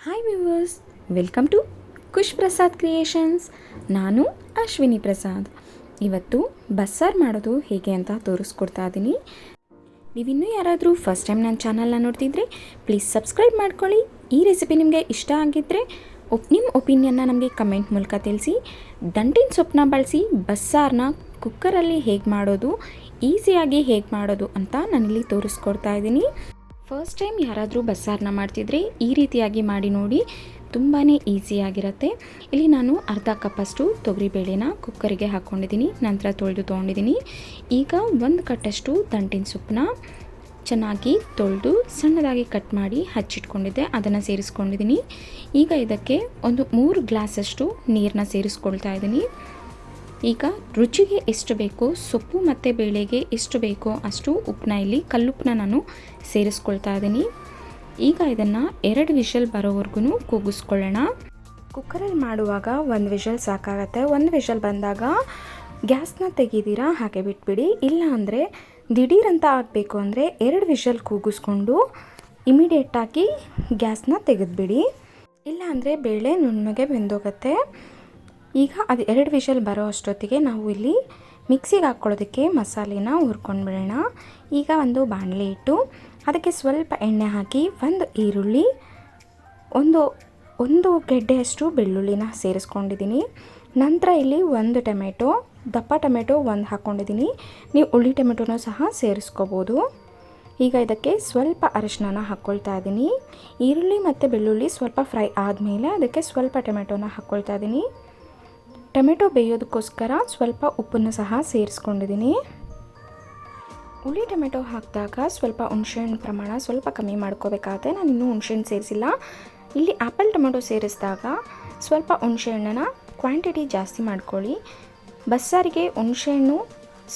Hi viewers, welcome to Khush Prasad creations. ನಾನು ಅಶ್ವಿನಿ ಪ್ರಸಾದ್. ಇವತ್ತು ಬಸ್ಸಾರು ಮಾಡೋದು ಹೇಗೆ ಅಂತ ತೋರಿಸ್ಕೊಡ್ತಾ ಇದ್ದೀನಿ. ನೀವಿನ್ನೂ ಯಾರಾದರೂ ಫಸ್ಟ್ ಟೈಮ್ ನನ್ನ ಚಾನಲ್ನ ನೋಡ್ತಿದ್ರೆ ಪ್ಲೀಸ್ ಸಬ್ಸ್ಕ್ರೈಬ್ ಮಾಡ್ಕೊಳ್ಳಿ. ಈ ರೆಸಿಪಿ ನಿಮಗೆ ಇಷ್ಟ ಆಗಿದ್ದರೆ ನಿಮ್ಮ ಒಪಿನಿಯನ್ನ ನಮಗೆ ಕಮೆಂಟ್ ಮೂಲಕ ತಿಳಿಸಿ. ದಂಟಿನ ಸೊಪ್ಪನ್ನ ಬಳಸಿ ಬಸ್ಸಾರನ್ನ ಕುಕ್ಕರಲ್ಲಿ ಹೇಗೆ ಮಾಡೋದು, ಈಸಿಯಾಗಿ ಹೇಗೆ ಮಾಡೋದು ಅಂತ ನಾನಿಲ್ಲಿ ತೋರಿಸ್ಕೊಡ್ತಾ ಇದ್ದೀನಿ. ಫಸ್ಟ್ ಟೈಮ್ ಯಾರಾದರೂ ಬಸ್ಸಾರನ್ನ ಮಾಡ್ತಿದ್ರೆ ಈ ರೀತಿಯಾಗಿ ಮಾಡಿ ನೋಡಿ, ತುಂಬಾ ಈಸಿಯಾಗಿರುತ್ತೆ. ಇಲ್ಲಿ ನಾನು ಅರ್ಧ ಕಪ್ಪಷ್ಟು ತೊಗರಿಬೇಳೆನ ಕುಕ್ಕರಿಗೆ ಹಾಕ್ಕೊಂಡಿದ್ದೀನಿ, ನಂತರ ತೊಳೆದು ತೊಗೊಂಡಿದ್ದೀನಿ. ಈಗ ಒಂದು ಕಟ್ಟಷ್ಟು ದಂಟಿನ ಸೊಪ್ಪನ್ನ ಚೆನ್ನಾಗಿ ತೊಳೆದು ಸಣ್ಣದಾಗಿ ಕಟ್ ಮಾಡಿ ಹಚ್ಚಿಟ್ಕೊಂಡಿದ್ದೆ, ಅದನ್ನು ಸೇರಿಸ್ಕೊಂಡಿದ್ದೀನಿ. ಈಗ ಇದಕ್ಕೆ ಒಂದು 3 ಗ್ಲಾಸಷ್ಟು ನೀರನ್ನ ಸೇರಿಸ್ಕೊಳ್ತಾ ಇದ್ದೀನಿ. ಈಗ ರುಚಿಗೆ ಎಷ್ಟು ಬೇಕೋ, ಸೊಪ್ಪು ಮತ್ತು ಬೇಳೆಗೆ ಎಷ್ಟು ಬೇಕೋ ಅಷ್ಟು ಉಪ್ಪನ್ನ ಇಲ್ಲಿ ಕಲ್ಲುಪ್ಪನ್ನ ನಾನು ಸೇರಿಸ್ಕೊಳ್ತಾ ಇದ್ದೀನಿ. ಈಗ ಇದನ್ನು 2 ವಿಷಲ್ ಬರೋವರೆಗೂ ಕೂಗಿಸ್ಕೊಳ್ಳೋಣ. ಕುಕ್ಕರಲ್ಲಿ ಮಾಡುವಾಗ 1 ವಿಷಲ್ ಸಾಕಾಗತ್ತೆ. 1 ವಿಷಲ್ ಬಂದಾಗ ಗ್ಯಾಸ್ನ ತೆಗೆದಿರಾ ಹಾಗೆ ಬಿಟ್ಬಿಡಿ. ಇಲ್ಲ ಅಂದರೆ ದಿಢೀರಂತ ಆಗಬೇಕು ಅಂದರೆ 2 ವಿಷಲ್ ಕೂಗಿಸ್ಕೊಂಡು ಇಮಿಡಿಯೇಟಾಗಿ ಗ್ಯಾಸ್ನ ತೆಗೆದುಬಿಡಿ. ಇಲ್ಲ ಅಂದರೆ ಬೇಳೆ ನುಣ್ಣಗೆ ಬೆಂದೋಗುತ್ತೆ. ಈಗ ಅದು 2 ವಿಷಲ್ ಬರೋ ಅಷ್ಟೊತ್ತಿಗೆ ನಾವು ಇಲ್ಲಿ ಮಿಕ್ಸಿಗೆ ಹಾಕ್ಕೊಳ್ಳೋದಕ್ಕೆ ಮಸಾಲೆನ ಹುರ್ಕೊಂಡ್ಬಿಡೋಣ. ಈಗ ಒಂದು ಬಾಣಲೆ ಇಟ್ಟು ಅದಕ್ಕೆ ಸ್ವಲ್ಪ ಎಣ್ಣೆ ಹಾಕಿ 1 ಈರುಳ್ಳಿ, ಒಂದು ಗೆಡ್ಡೆಯಷ್ಟು ಬೆಳ್ಳುಳ್ಳಿನ ಸೇರಿಸ್ಕೊಂಡಿದ್ದೀನಿ. ನಂತರ ಇಲ್ಲಿ 1 ಟೊಮೆಟೊ, ದಪ್ಪ ಟೊಮೆಟೊ 1 ಹಾಕ್ಕೊಂಡಿದ್ದೀನಿ. ನೀವು ಹುಳಿ ಟೊಮೆಟೊನೂ ಸಹ ಸೇರಿಸ್ಕೋಬೋದು. ಈಗ ಇದಕ್ಕೆ ಸ್ವಲ್ಪ ಅರಿಶಿನ ಹಾಕ್ಕೊಳ್ತಾ ಇದ್ದೀನಿ. ಈರುಳ್ಳಿ ಮತ್ತು ಬೆಳ್ಳುಳ್ಳಿ ಸ್ವಲ್ಪ ಫ್ರೈ ಆದಮೇಲೆ ಅದಕ್ಕೆ ಸ್ವಲ್ಪ ಟೊಮೆಟೊನ ಹಾಕ್ಕೊಳ್ತಾ ಇದ್ದೀನಿ. ಟೊಮೆಟೊ ಬೇಯೋದಕ್ಕೋಸ್ಕರ ಸ್ವಲ್ಪ ಉಪ್ಪನ್ನು ಸಹ ಸೇರಿಸ್ಕೊಂಡಿದ್ದೀನಿ. ಹುಳಿ ಟೊಮೆಟೊ ಹಾಕಿದಾಗ ಸ್ವಲ್ಪ ಹುಣಸೆಹಣ್ಣು ಪ್ರಮಾಣ ಸ್ವಲ್ಪ ಕಮ್ಮಿ ಮಾಡ್ಕೋಬೇಕಾಗುತ್ತೆ. ನಾನು ಇನ್ನೂ ಹುಣಸೆಹಣ್ಣು ಸೇರಿಸಿಲ್ಲ. ಇಲ್ಲಿ ಆ್ಯಪಲ್ ಟೊಮೆಟೊ ಸೇರಿಸಿದಾಗ ಸ್ವಲ್ಪ ಹುಣಸೆಹಣ್ಣನ್ನು ಕ್ವಾಂಟಿಟಿ ಜಾಸ್ತಿ ಮಾಡ್ಕೊಳ್ಳಿ. ಬಸ್ಸಾರಿಗೆ ಹುಣಸೆಹಣ್ಣು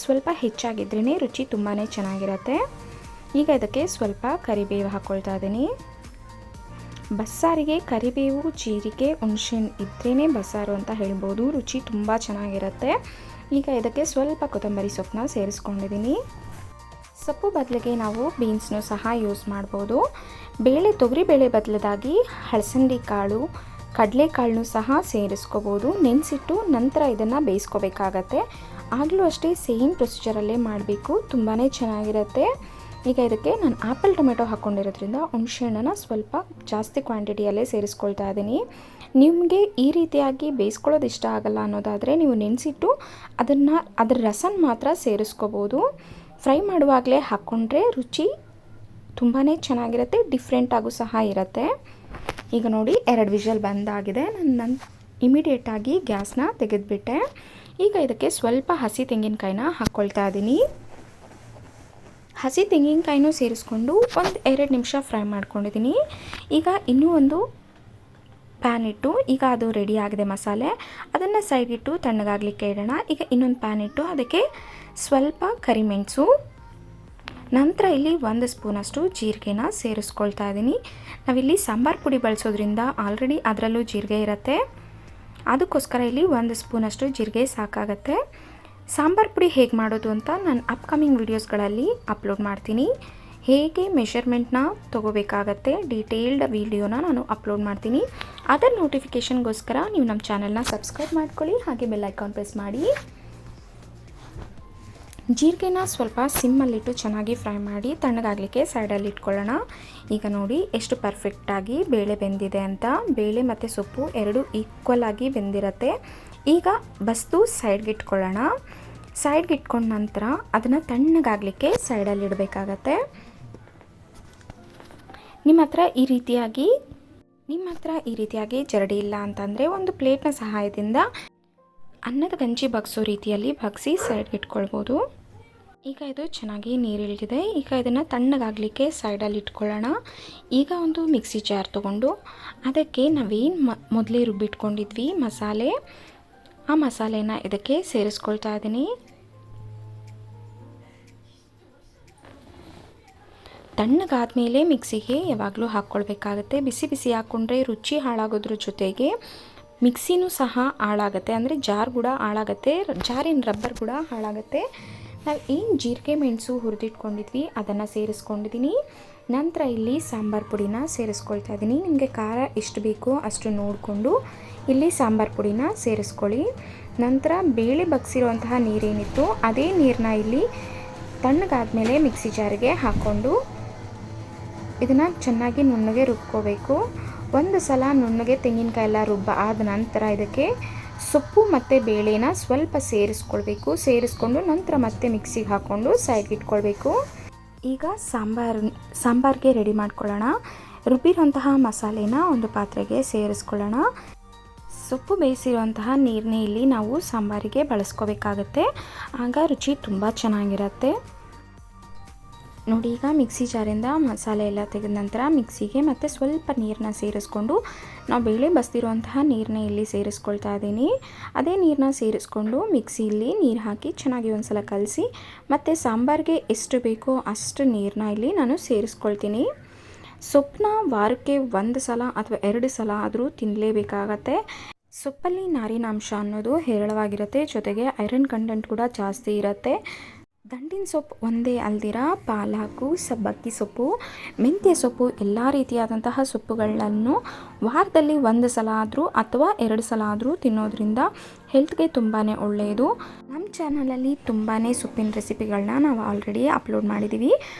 ಸ್ವಲ್ಪ ಹೆಚ್ಚಾಗಿದ್ರೇ ರುಚಿ ತುಂಬಾ ಚೆನ್ನಾಗಿರುತ್ತೆ. ಈಗ ಇದಕ್ಕೆ ಸ್ವಲ್ಪ ಕರಿಬೇವು ಹಾಕ್ಕೊಳ್ತಾ ಇದ್ದೀನಿ. ಬಸ್ಸಾರಿಗೆ ಕರಿಬೇವು, ಜೀರಿಗೆ, ಹುಣಸೆಹಣ್ಣು ಇದ್ರೇ ಬಸ್ಸಾರು ಅಂತ ಹೇಳ್ಬೋದು. ರುಚಿ ತುಂಬ ಚೆನ್ನಾಗಿರುತ್ತೆ. ಈಗ ಇದಕ್ಕೆ ಸ್ವಲ್ಪ ಕೊತ್ತಂಬರಿ ಸೊಪ್ಪನ್ನ ಸೇರಿಸ್ಕೊಂಡಿದ್ದೀನಿ. ಸೊಪ್ಪು ಬದಲಿಗೆ ನಾವು ಬೀನ್ಸ್ನೂ ಸಹ ಯೂಸ್ ಮಾಡ್ಬೋದು. ತೊಗರಿಬೇಳೆ ಬದಲಾಗಿ ಹಲಸಂದಿ ಕಾಳು, ಕಡಲೆಕಾಳನ್ನೂ ಸಹ ಸೇರಿಸ್ಕೋಬೋದು. ನೆನೆಸಿಟ್ಟು ನಂತರ ಇದನ್ನು ಬೇಯಿಸ್ಕೋಬೇಕಾಗತ್ತೆ. ಆಗಲೂ ಅಷ್ಟೇ ಸೇಮ್ ಪ್ರೊಸೀಜರಲ್ಲೇ ಮಾಡಬೇಕು, ತುಂಬಾ ಚೆನ್ನಾಗಿರುತ್ತೆ. ಈಗ ಇದಕ್ಕೆ ನಾನು ಆ್ಯಪಲ್ ಟೊಮೆಟೊ ಹಾಕ್ಕೊಂಡಿರೋದ್ರಿಂದ ಹುಣಸೆಹಣ್ಣನ್ನು ಸ್ವಲ್ಪ ಜಾಸ್ತಿ ಕ್ವಾಂಟಿಟಿಯಲ್ಲೇ ಸೇರಿಸ್ಕೊಳ್ತಾ ಇದ್ದೀನಿ. ನಿಮಗೆ ಈ ರೀತಿಯಾಗಿ ಬೇಯಿಸ್ಕೊಳ್ಳೋದು ಇಷ್ಟ ಆಗಲ್ಲ ಅನ್ನೋದಾದರೆ ನೀವು ನೆನೆಸಿಟ್ಟು ಅದರ ರಸನ ಮಾತ್ರ ಸೇರಿಸ್ಕೋಬೋದು. ಫ್ರೈ ಮಾಡುವಾಗಲೇ ಹಾಕ್ಕೊಂಡ್ರೆ ರುಚಿ ತುಂಬಾ ಚೆನ್ನಾಗಿರುತ್ತೆ, ಡಿಫ್ರೆಂಟಾಗೂ ಸಹ ಇರುತ್ತೆ. ಈಗ ನೋಡಿ 2 ವಿಷಲ್ ಬಂದಾಗಿದೆ. ನಾನು ಇಮಿಡಿಯೇಟಾಗಿ ಗ್ಯಾಸ್ನ ತೆಗೆದುಬಿಟ್ಟೆ. ಈಗ ಇದಕ್ಕೆ ಸ್ವಲ್ಪ ಹಸಿ ತೆಂಗಿನಕಾಯಿನ ಹಾಕ್ಕೊಳ್ತಾ ಇದ್ದೀನಿ. ಹಸಿ ತೆಂಗಿನಕಾಯಿನೂ ಸೇರಿಸ್ಕೊಂಡು 1-2 ನಿಮಿಷ ಫ್ರೈ ಮಾಡ್ಕೊಂಡಿದ್ದೀನಿ. ಈಗ ಇನ್ನೂ ಒಂದು ಪ್ಯಾನ್ ಇಟ್ಟು, ಈಗ ಅದು ರೆಡಿ ಆಗಿದೆ ಮಸಾಲೆ, ಅದನ್ನು ಸೈಡಿಟ್ಟು ತಣ್ಣಗಾಗಲಿಕ್ಕೆ ಇಡೋಣ. ಈಗ ಇನ್ನೊಂದು ಪ್ಯಾನ್ ಇಟ್ಟು ಅದಕ್ಕೆ ಸ್ವಲ್ಪ ಕರಿಮೆಣಸು, ನಂತರ ಇಲ್ಲಿ 1 ಸ್ಪೂನಷ್ಟು ಜೀರಿಗೆನ ಸೇರಿಸ್ಕೊಳ್ತಾ ಇದ್ದೀನಿ. ನಾವಿಲ್ಲಿ ಸಾಂಬಾರು ಪುಡಿ ಬಳಸೋದ್ರಿಂದ ಆಲ್ರೆಡಿ ಅದರಲ್ಲೂ ಜೀರಿಗೆ ಇರುತ್ತೆ, ಅದಕ್ಕೋಸ್ಕರ ಇಲ್ಲಿ 1 ಸ್ಪೂನಷ್ಟು ಜೀರಿಗೆ ಸಾಕಾಗತ್ತೆ. ಸಾಂಬಾರು ಪುಡಿ ಹೇಗೆ ಮಾಡೋದು ಅಂತ ನಾನು ಅಪ್ಕಮಿಂಗ್ ವೀಡಿಯೋಸ್ಗಳಲ್ಲಿ ಅಪ್ಲೋಡ್ ಮಾಡ್ತೀನಿ. ಹೇಗೆ ಮೆಷರ್ಮೆಂಟ್ನ ತೊಗೋಬೇಕಾಗತ್ತೆ ಡೀಟೇಲ್ಡ್ ವೀಡಿಯೋನ ನಾನು ಅಪ್ಲೋಡ್ ಮಾಡ್ತೀನಿ. ಅದರ ನೋಟಿಫಿಕೇಷನ್ಗೋಸ್ಕರ ನೀವು ನಮ್ಮ ಚಾನಲ್ನ ಸಬ್ಸ್ಕ್ರೈಬ್ ಮಾಡ್ಕೊಳ್ಳಿ, ಹಾಗೆ ಬೆಲ್ ಐಕಾನ್ ಪ್ರೆಸ್ ಮಾಡಿ. ಜೀರಿಗೆನ ಸ್ವಲ್ಪ ಸಿಮ್ಮಲ್ಲಿಟ್ಟು ಚೆನ್ನಾಗಿ ಫ್ರೈ ಮಾಡಿ ತಣ್ಣಗಾಗಲಿಕ್ಕೆ ಸೈಡಲ್ಲಿ ಇಟ್ಕೊಳ್ಳೋಣ. ಈಗ ನೋಡಿ ಎಷ್ಟು ಪರ್ಫೆಕ್ಟಾಗಿ ಬೇಳೆ ಬೆಂದಿದೆ ಅಂತ. ಬೇಳೆ ಮತ್ತು ಸೊಪ್ಪು 2 ಈಕ್ವಲ್ ಆಗಿ ಬೆಂದಿರುತ್ತೆ. ಈಗ ಬಸ್ತು ಸೈಡ್ಗೆ ಇಟ್ಕೊಳ್ಳೋಣ. ಸೈಡ್ಗೆ ಇಟ್ಕೊಂಡ ನಂತರ ಅದನ್ನು ತಣ್ಣಗಾಗಲಿಕ್ಕೆ ಸೈಡಲ್ಲಿ ಇಡಬೇಕಾಗತ್ತೆ. ನಿಮ್ಮ ಹತ್ರ ಈ ರೀತಿಯಾಗಿ ಜರಡಿ ಇಲ್ಲ ಅಂತಂದರೆ ಒಂದು ಪ್ಲೇಟ್ನ ಸಹಾಯದಿಂದ ಅನ್ನದ ಗಂಜಿ ಬಗ್ಸೋ ರೀತಿಯಲ್ಲಿ ಬಗ್ಸಿ ಸೈಡ್ಗೆ ಇಟ್ಕೊಳ್ಬೋದು. ಈಗ ಇದು ಚೆನ್ನಾಗಿ ನೀರಿಳಿದಿದೆ. ಈಗ ಇದನ್ನು ತಣ್ಣಗಾಗಲಿಕ್ಕೆ ಸೈಡಲ್ಲಿ ಇಟ್ಕೊಳ್ಳೋಣ. ಈಗ ಒಂದು ಮಿಕ್ಸಿ ಜಾರ್ ತೊಗೊಂಡು ಅದಕ್ಕೆ ನಾವೇನು ಮೊದಲೇ ರುಬ್ಬಿಟ್ಕೊಂಡಿದ್ವಿ ಮಸಾಲೆ, ಆ ಮಸಾಲೆನ ಇದಕ್ಕೆ ಸೇರಿಸ್ಕೊಳ್ತಾ ಇದ್ದೀನಿ. ತಣ್ಣಗಾದ್ಮೇಲೆ ಮಿಕ್ಸಿಗೆ ಯಾವಾಗಲೂ ಹಾಕ್ಕೊಳ್ಬೇಕಾಗತ್ತೆ. ಬಿಸಿ ಬಿಸಿ ಹಾಕ್ಕೊಂಡ್ರೆ ರುಚಿ ಹಾಳಾಗೋದ್ರ ಜೊತೆಗೆ ಮಿಕ್ಸಿನೂ ಸಹ ಹಾಳಾಗುತ್ತೆ, ಅಂದರೆ ಜಾರ್ ಕೂಡ ಹಾಳಾಗುತ್ತೆ, ಜಾರಿನ ರಬ್ಬರ್ ಕೂಡ ಹಾಳಾಗುತ್ತೆ. ನಾವು ಏನು ಜೀರಿಗೆ ಮೆಣಸು ಹುರಿದಿಟ್ಕೊಂಡಿದ್ವಿ ಅದನ್ನು ಸೇರಿಸ್ಕೊಂಡಿದ್ದೀನಿ. ನಂತರ ಇಲ್ಲಿ ಸಾಂಬಾರು ಪುಡಿನ ಸೇರಿಸ್ಕೊಳ್ತಾ ಇದ್ದೀನಿ. ನಿಮಗೆ ಖಾರ ಎಷ್ಟು ಬೇಕೋ ಅಷ್ಟು ನೋಡಿಕೊಂಡು ಇಲ್ಲಿ ಸಾಂಬಾರು ಪುಡಿನ ಸೇರಿಸ್ಕೊಳ್ಳಿ. ನಂತರ ಬೇಳೆ ಬಗ್ಸಿರುವಂತಹ ನೀರೇನಿತ್ತು ಅದೇ ನೀರನ್ನ ಇಲ್ಲಿ ತಣ್ಣಗಾದ್ಮೇಲೆ ಮಿಕ್ಸಿ ಜಾರಿಗೆ ಹಾಕ್ಕೊಂಡು ಇದನ್ನು ಚೆನ್ನಾಗಿ ನುಣ್ಣಗೆ ರುಬ್ಕೋಬೇಕು. ಒಂದು ಸಲ ನುಣ್ಣಗೆ ತೆಂಗಿನಕಾಯಿ ಎಲ್ಲ ರುಬ್ಬ ಆದ ನಂತರ ಇದಕ್ಕೆ ಸೊಪ್ಪು ಮತ್ತು ಬೇಳೆನ ಸ್ವಲ್ಪ ಸೇರಿಸ್ಕೊಂಡು ನಂತರ ಮತ್ತೆ ಮಿಕ್ಸಿಗೆ ಹಾಕ್ಕೊಂಡು ಸೈಡ್ಗೆ ಇಟ್ಕೊಳ್ಬೇಕು. ಈಗ ಸಾಂಬಾರಿಗೆ ರೆಡಿ ಮಾಡ್ಕೊಳ್ಳೋಣ. ರುಬ್ಬಿರುವಂತಹ ಮಸಾಲೆನ ಒಂದು ಪಾತ್ರೆಗೆ ಸೇರಿಸ್ಕೊಳ್ಳೋಣ. ಸೊಪ್ಪು ಬೇಯಿಸಿರುವಂತಹ ನೀರನ್ನೇ ಇಲ್ಲಿ ನಾವು ಸಾಂಬಾರಿಗೆ ಬಳಸ್ಕೋಬೇಕಾಗತ್ತೆ, ಆಗ ರುಚಿ ತುಂಬ ಚೆನ್ನಾಗಿರುತ್ತೆ. ನೋಡಿ, ಈಗ ಮಿಕ್ಸಿ ಜಾರಿಂದ ಮಸಾಲೆ ಎಲ್ಲ ತೆಗೆದ ನಂತರ ಮಿಕ್ಸಿಗೆ ಮತ್ತು ಸ್ವಲ್ಪ ನೀರನ್ನ ಸೇರಿಸ್ಕೊಂಡು ನಾವು ಬೇಳೆ ಬಸ್ದಿರುವಂತಹ ನೀರನ್ನ ಇಲ್ಲಿ ಸೇರಿಸ್ಕೊಳ್ತಾ ಇದ್ದೀನಿ. ಅದೇ ನೀರನ್ನ ಸೇರಿಸ್ಕೊಂಡು ಮಿಕ್ಸಿಯಲ್ಲಿ ನೀರು ಹಾಕಿ ಚೆನ್ನಾಗಿ ಒಂದು ಸಲ ಕಲಸಿ ಮತ್ತು ಸಾಂಬಾರಿಗೆ ಎಷ್ಟು ಬೇಕೋ ಅಷ್ಟು ನೀರನ್ನ ಇಲ್ಲಿ ನಾನು ಸೇರಿಸ್ಕೊಳ್ತೀನಿ. ಸೊಪ್ಪನ್ನ ವಾರಕ್ಕೆ 1 ಸಲ ಅಥವಾ 2 ಸಲ ಆದರೂ ತಿನ್ನಲೇಬೇಕಾಗತ್ತೆ. ಸೊಪ್ಪಲ್ಲಿ ನಾರಿನಾಂಶ ಅನ್ನೋದು ಹೇರಳವಾಗಿರುತ್ತೆ, ಜೊತೆಗೆ ಐರನ್ ಕಂಟೆಂಟ್ ಕೂಡ ಜಾಸ್ತಿ ಇರುತ್ತೆ. ದಂಟಿನ ಸೊಪ್ಪು ಒಂದೇ ಅಲ್ದಿರ ಪಾಲಕು, ಸಬ್ಬಕ್ಕಿ ಸೊಪ್ಪು, ಮೆಂತ್ಯ ಸೊಪ್ಪು ಎಲ್ಲ ರೀತಿಯಾದಂತಹ ಸೊಪ್ಪುಗಳನ್ನು ವಾರದಲ್ಲಿ 1 ಸಲ ಆದರೂ ಅಥವಾ 2 ಸಲ ಆದರೂ ತಿನ್ನೋದ್ರಿಂದ ಹೆಲ್ತ್ಗೆ ತುಂಬಾ ಒಳ್ಳೆಯದು. ನಮ್ಮ ಚಾನಲಲ್ಲಿ ತುಂಬಾ ಸೊಪ್ಪಿನ ರೆಸಿಪಿಗಳನ್ನ ನಾವು ಆಲ್ರೆಡಿ ಅಪ್ಲೋಡ್ ಮಾಡಿದ್ದೀವಿ.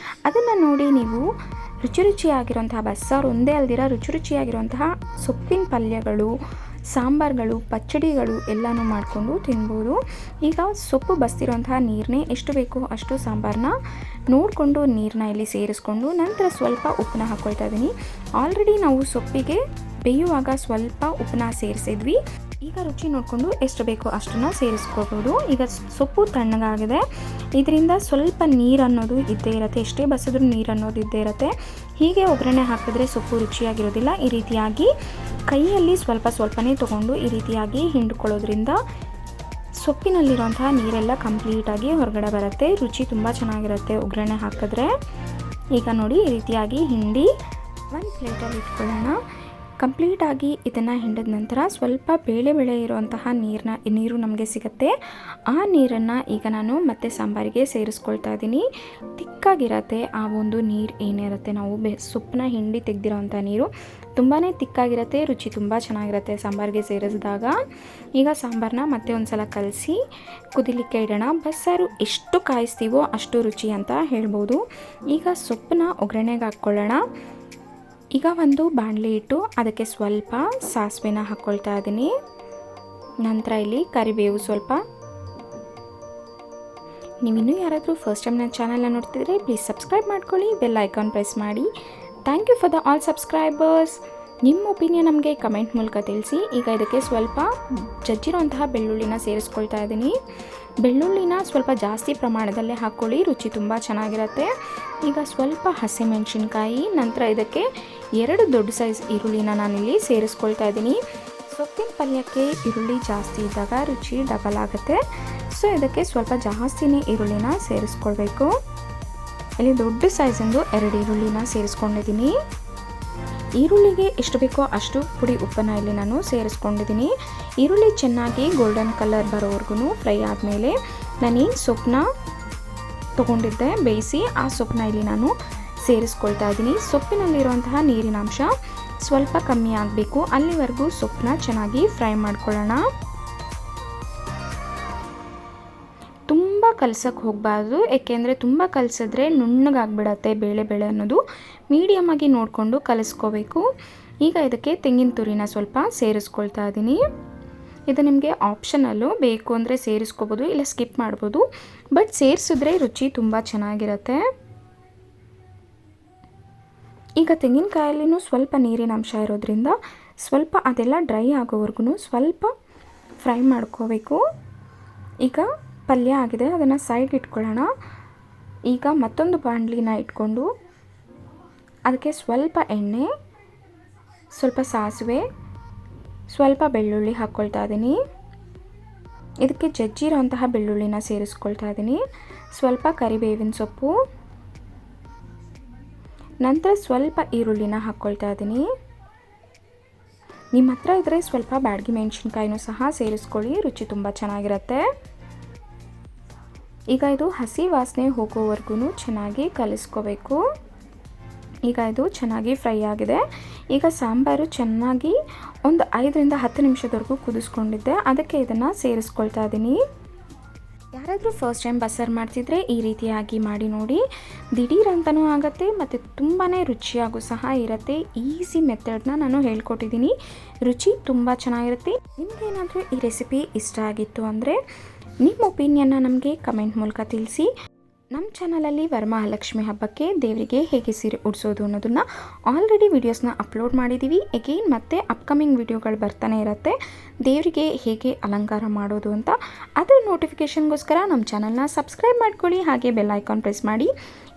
ಅದನ್ನು ನೋಡಿ ನೀವು ರುಚಿಯಾಗಿರುವಂತಹ ಬಸ್ಸಾರು ಒಂದೇ ಅಲ್ದಿರ ರುಚಿಯಾಗಿರುವಂತಹ ಸೊಪ್ಪಿನ ಪಲ್ಯಗಳು, ಸಾಂಬಾರುಗಳು, ಪಚ್ಚಡಿಗಳು ಎಲ್ಲನೂ ಮಾಡಿಕೊಂಡು ತಿನ್ಬೋದು. ಈಗ ಸೊಪ್ಪು ಬಸ್ತಿರುವಂತಹ ನೀರನ್ನೇ ಎಷ್ಟು ಬೇಕೋ ಅಷ್ಟು ಸಾಂಬಾರನ್ನ ನೋಡಿಕೊಂಡು ನೀರನ್ನ ಇಲ್ಲಿ ಸೇರಿಸ್ಕೊಂಡು ನಂತರ ಸ್ವಲ್ಪ ಉಪ್ಪನ್ನ ಹಾಕ್ಕೊಳ್ತಾ ಇದ್ದೀನಿ. ಆಲ್ರೆಡಿ ನಾವು ಸೊಪ್ಪಿಗೆ ಬೇಯುವಾಗ ಸ್ವಲ್ಪ ಉಪ್ಪನ್ನ ಸೇರಿಸಿದ್ವಿ. ಈಗ ರುಚಿ ನೋಡಿಕೊಂಡು ಎಷ್ಟು ಬೇಕೋ ಅಷ್ಟನ್ನು ಸೇರಿಸ್ಕೋಬೋದು. ಈಗ ಸೊಪ್ಪು ತಣ್ಣಗಾಗಿದೆ, ಇದರಿಂದ ಸ್ವಲ್ಪ ನೀರು ಅನ್ನೋದು ಇದ್ದೇ ಇರುತ್ತೆ, ಎಷ್ಟೇ ಬಸಿದ್ರೂ ನೀರು ಅನ್ನೋದು ಇದ್ದೇ ಇರುತ್ತೆ. ಹೀಗೆ ಒಗ್ಗರಣೆ ಹಾಕಿದ್ರೆ ಸೊಪ್ಪು ರುಚಿಯಾಗಿರೋದಿಲ್ಲ. ಈ ರೀತಿಯಾಗಿ ಕೈಯಲ್ಲಿ ಸ್ವಲ್ಪನೇ ತೊಗೊಂಡು ಈ ರೀತಿಯಾಗಿ ಹಿಂಡ್ಕೊಳ್ಳೋದ್ರಿಂದ ಸೊಪ್ಪಿನಲ್ಲಿರುವಂತಹ ನೀರೆಲ್ಲ ಕಂಪ್ಲೀಟಾಗಿ ಹೊರಗಡೆ ಬರುತ್ತೆ. ರುಚಿ ತುಂಬ ಚೆನ್ನಾಗಿರುತ್ತೆ ಒಗ್ಗರಣೆ ಹಾಕಿದ್ರೆ. ಈಗ ನೋಡಿ, ಈ ರೀತಿಯಾಗಿ ಹಿಂಡಿ ಒಂದು ಪ್ಲೇಟಲ್ಲಿ ಇಟ್ಕೊಳ್ಳೋಣ. ಕಂಪ್ಲೀಟಾಗಿ ಇದನ್ನು ಹಿಂಡಿದ ನಂತರ ಸ್ವಲ್ಪ ಬೇಳೆ ಇರುವಂತಹ ನೀರು ನಮಗೆ ಸಿಗುತ್ತೆ. ಆ ನೀರನ್ನು ಈಗ ನಾನು ಮತ್ತೆ ಸಾಂಬಾರಿಗೆ ಸೇರಿಸ್ಕೊಳ್ತಾ ಇದ್ದೀನಿ. ತಿಕ್ಕಾಗಿರುತ್ತೆ ಆ ಒಂದು ನೀರು ಏನಿರುತ್ತೆ, ನಾವು ಸೊಪ್ಪನ್ನ ಹಿಂಡಿ ತೆಗೆದಿರೋವಂಥ ನೀರು ತುಂಬಾ ತಿಕ್ಕಾಗಿರುತ್ತೆ, ರುಚಿ ತುಂಬ ಚೆನ್ನಾಗಿರುತ್ತೆ ಸಾಂಬಾರಿಗೆ ಸೇರಿಸಿದಾಗ. ಈಗ ಸಾಂಬಾರನ್ನ ಮತ್ತೆ ಒಂದು ಸಲ ಕಲಸಿ ಕುದಿಲಿಕ್ಕೆ ಇಡೋಣ. ಬಸ್ಸಾರು ಎಷ್ಟು ಕಾಯಿಸ್ತೀವೋ ಅಷ್ಟು ರುಚಿ ಅಂತ ಹೇಳ್ಬೋದು. ಈಗ ಸೊಪ್ಪನ್ನ ಒಗ್ಗರಣೆಗೆ ಹಾಕ್ಕೊಳ್ಳೋಣ. ಈಗ ಒಂದು ಬಾಣಲೆ ಇಟ್ಟು ಅದಕ್ಕೆ ಸ್ವಲ್ಪ ಸಾಸಿವೆನ ಹಾಕ್ಕೊಳ್ತಾ ಇದ್ದೀನಿ. ನಂತರ ಇಲ್ಲಿ ಕರಿಬೇವು ಸ್ವಲ್ಪ. ನೀವಿನ್ನೂ ಯಾರಾದರೂ ಫಸ್ಟ್ ಟೈಮ್ ನನ್ನ ಚಾನಲ್ನ ನೋಡ್ತಿದ್ರೆ ಪ್ಲೀಸ್ ಸಬ್ಸ್ಕ್ರೈಬ್ ಮಾಡ್ಕೊಳ್ಳಿ, ಬೆಲ್ ಐಕಾನ್ ಪ್ರೆಸ್ ಮಾಡಿ. Thank you for the all subscribers. ನಿಮ್ಮ ಒಪಿನಿಯನ್ ನಮಗೆ ಕಮೆಂಟ್ ಮೂಲಕ ತಿಳಿಸಿ. ಈಗ ಇದಕ್ಕೆ ಸ್ವಲ್ಪ ಜಜ್ಜಿರುವಂತಹ ಬೆಳ್ಳುಳ್ಳಿನ ಸೇರಿಸ್ಕೊಳ್ತಾ ಇದ್ದೀನಿ. ಬೆಳ್ಳುಳ್ಳಿನ ಸ್ವಲ್ಪ ಜಾಸ್ತಿ ಪ್ರಮಾಣದಲ್ಲೇ ಹಾಕ್ಕೊಳ್ಳಿ, ರುಚಿ ತುಂಬ ಚೆನ್ನಾಗಿರುತ್ತೆ. ಈಗ ಸ್ವಲ್ಪ ಹಸಿಮೆಣಸಿನ್ಕಾಯಿ, ನಂತರ ಇದಕ್ಕೆ 2 ದೊಡ್ಡ ಸೈಜ್ ಈರುಳ್ಳಿನ ನಾನಿಲ್ಲಿ ಸೇರಿಸ್ಕೊಳ್ತಾ ಇದ್ದೀನಿ. ಸೊಪ್ಪಿನ ಪಲ್ಯಕ್ಕೆ ಈರುಳ್ಳಿ ಜಾಸ್ತಿ ಇದ್ದಾಗ ರುಚಿ ಡಬಲ್ ಆಗುತ್ತೆ. ಸೊ ಇದಕ್ಕೆ ಸ್ವಲ್ಪ ಜಾಸ್ತಿನೇ ಈರುಳ್ಳಿನ ಸೇರಿಸ್ಕೊಳ್ಬೇಕು. ಇಲ್ಲಿ ದೊಡ್ಡ ಸೈಜಿಂದು 2 ಈರುಳ್ಳಿನ ಸೇರಿಸ್ಕೊಂಡಿದ್ದೀನಿ. ಈರುಳ್ಳಿಗೆ ಎಷ್ಟು ಬೇಕೋ ಅಷ್ಟು ಪುಡಿ ಉಪ್ಪನ್ನು ಇಲ್ಲಿ ನಾನು ಸೇರಿಸ್ಕೊಂಡಿದ್ದೀನಿ. ಈರುಳ್ಳಿ ಚೆನ್ನಾಗಿ ಗೋಲ್ಡನ್ ಕಲರ್ ಬರೋವರೆಗೂ ಫ್ರೈ ಆದಮೇಲೆ ನಾನೇನು ಸೊಪ್ಪನ್ನ ತೊಗೊಂಡಿದ್ದೆ ಬೇಯಿಸಿ, ಆ ಸೊಪ್ಪನ್ನ ಇಲ್ಲಿ ನಾನು ಸೇರಿಸ್ಕೊಳ್ತಾ ಇದ್ದೀನಿ. ಸೊಪ್ಪಿನಲ್ಲಿರುವಂತಹ ನೀರಿನಾಂಶ ಸ್ವಲ್ಪ ಕಮ್ಮಿ ಆಗಬೇಕು, ಅಲ್ಲಿವರೆಗೂ ಸೊಪ್ಪನ್ನ ಚೆನ್ನಾಗಿ ಫ್ರೈ ಮಾಡ್ಕೊಳ್ಳೋಣ. ತುಂಬ ಕಲಸಕ್ಕೆ ಹೋಗಬಾರ್ದು, ಏಕೆಂದರೆ ತುಂಬ ಕಲಸಿದ್ರೆ ನುಣ್ಣಗಾಗ್ಬಿಡತ್ತೆ ಬೇಳೆ ಅನ್ನೋದು. ಮೀಡಿಯಮ್ ಆಗಿ ನೋಡಿಕೊಂಡು ಕಲಿಸ್ಕೋಬೇಕು. ಈಗ ಇದಕ್ಕೆ ತೆಂಗಿನ ತುರಿನ ಸ್ವಲ್ಪ ಸೇರಿಸ್ಕೊಳ್ತಾ ಇದ್ದೀನಿ. ಇದು ನಿಮಗೆ ಆಪ್ಷನಲ್ಲು, ಬೇಕು ಅಂದರೆ ಸೇರಿಸ್ಕೋಬೋದು, ಇಲ್ಲ ಸ್ಕಿಪ್ ಮಾಡ್ಬೋದು. ಬಟ್ ಸೇರಿಸಿದ್ರೆ ರುಚಿ ತುಂಬ ಚೆನ್ನಾಗಿರುತ್ತೆ. ಈಗ ತೆಂಗಿನಕಾಯಲ್ಲಿನೂ ಸ್ವಲ್ಪ ನೀರಿನ ಅಂಶ ಇರೋದ್ರಿಂದ ಸ್ವಲ್ಪ ಅದೆಲ್ಲ ಡ್ರೈ ಆಗೋವರೆಗೂ ಸ್ವಲ್ಪ ಫ್ರೈ ಮಾಡ್ಕೋಬೇಕು. ಈಗ ಪಲ್ಯ ಆಗಿದೆ, ಅದನ್ನು ಸೈಡ್ಗೆ ಇಟ್ಕೊಳ್ಳೋಣ. ಈಗ ಮತ್ತೊಂದು ಬಾಣಲಿನ ಇಟ್ಕೊಂಡು ಅದಕ್ಕೆ ಸ್ವಲ್ಪ ಎಣ್ಣೆ, ಸ್ವಲ್ಪ ಸಾಸಿವೆ, ಸ್ವಲ್ಪ ಬೆಳ್ಳುಳ್ಳಿ ಹಾಕ್ಕೊಳ್ತಾ ಇದ್ದೀನಿ. ಇದಕ್ಕೆ ಜಜ್ಜಿರೋಂತಹ ಬೆಳ್ಳುಳ್ಳಿನ ಸೇರಿಸ್ಕೊಳ್ತಾ ಇದ್ದೀನಿ. ಸ್ವಲ್ಪ ಕರಿಬೇವಿನ ಸೊಪ್ಪು, ನಂತರ ಸ್ವಲ್ಪ ಈರುಳ್ಳಿನ ಹಾಕ್ಕೊಳ್ತಾ ಇದ್ದೀನಿ. ನಿಮ್ಮ ಹತ್ರ ಇದ್ದರೆ ಸ್ವಲ್ಪ ಬ್ಯಾಡಗಿ ಮೆಣಸಿನ್ಕಾಯಿನೂ ಸಹ ಸೇರಿಸ್ಕೊಳ್ಳಿ, ರುಚಿ ತುಂಬ ಚೆನ್ನಾಗಿರುತ್ತೆ. ಈಗ ಇದು ಹಸಿ ವಾಸನೆ ಹೋಗೋವರೆಗೂ ಚೆನ್ನಾಗಿ ಕಲಿಸ್ಕೋಬೇಕು. ಈಗ ಇದು ಚೆನ್ನಾಗಿ ಫ್ರೈ ಆಗಿದೆ. ಈಗ ಸಾಂಬಾರು ಚೆನ್ನಾಗಿ ಒಂದು 5ರಿಂದ 10 ನಿಮಿಷದವರೆಗೂ ಕುದಿಸ್ಕೊಂಡಿದ್ದೆ. ಅದಕ್ಕೆ ಇದನ್ನು ಸೇರಿಸ್ಕೊಳ್ತಾ ಇದ್ದೀನಿ. ಯಾರಾದರೂ ಫಸ್ಟ್ ಟೈಮ್ ಬಸ್ಸಾರು ಮಾಡ್ತಿದ್ರೆ ಈ ರೀತಿಯಾಗಿ ಮಾಡಿ ನೋಡಿ. ದಿಢೀರ್ ಅಂತಲೂ ಆಗುತ್ತೆ ಮತ್ತು ತುಂಬಾ ರುಚಿಯಾಗೂ ಸಹ ಇರುತ್ತೆ. ಈಸಿ ಮೆಥಡ್ನ ನಾನು ಹೇಳ್ಕೊಟ್ಟಿದ್ದೀನಿ. ರುಚಿ ತುಂಬ ಚೆನ್ನಾಗಿರುತ್ತೆ. ನಿಮಗೇನಾದರೂ ಈ ರೆಸಿಪಿ ಇಷ್ಟ ಆಗಿತ್ತು ಅಂದರೆ ನಿಮ್ಮ ಒಪಿನಿಯನ್ನ ನಮಗೆ ಕಮೆಂಟ್ ಮೂಲಕ ತಿಳಿಸಿ. ನಮ್ಮ ಚಾನಲಲ್ಲಿ ವರಮಹಾಲಕ್ಷ್ಮಿ ಹಬ್ಬಕ್ಕೆ ದೇವರಿಗೆ ಹೇಗೆ ಸೀರೆ ಉಡಿಸೋದು ಅನ್ನೋದನ್ನು ಆಲ್ರೆಡಿ ವೀಡಿಯೋಸ್ನ ಅಪ್ಲೋಡ್ ಮಾಡಿದ್ದೀವಿ. ಎಗೇನ್ ಮತ್ತೆ ಅಪ್ಕಮಿಂಗ್ ವೀಡಿಯೋಗಳು ಬರ್ತಾನೆ ಇರುತ್ತೆ, ದೇವರಿಗೆ ಹೇಗೆ ಅಲಂಕಾರ ಮಾಡೋದು ಅಂತ. ಅದರ ನೋಟಿಫಿಕೇಷನ್ಗೋಸ್ಕರ ನಮ್ಮ ಚಾನಲ್ನ ಸಬ್ಸ್ಕ್ರೈಬ್ ಮಾಡ್ಕೊಳ್ಳಿ, ಹಾಗೆ ಬೆಲ್ ಐಕಾನ್ ಪ್ರೆಸ್ ಮಾಡಿ.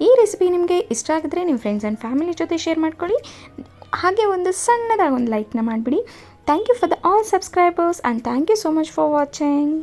ಈ ರೆಸಿಪಿ ನಿಮಗೆ ಇಷ್ಟ ಆಗಿದ್ರೆ ನಿಮ್ಮ ಫ್ರೆಂಡ್ಸ್ ಆ್ಯಂಡ್ ಫ್ಯಾಮಿಲಿ ಜೊತೆ ಶೇರ್ ಮಾಡ್ಕೊಳ್ಳಿ. ಹಾಗೆ ಒಂದು ಸಣ್ಣದಾಗಿ ಒಂದು ಲೈಕ್ನ ಮಾಡಿಬಿಡಿ. Thank you for the all subscribers and thank you so much for watching.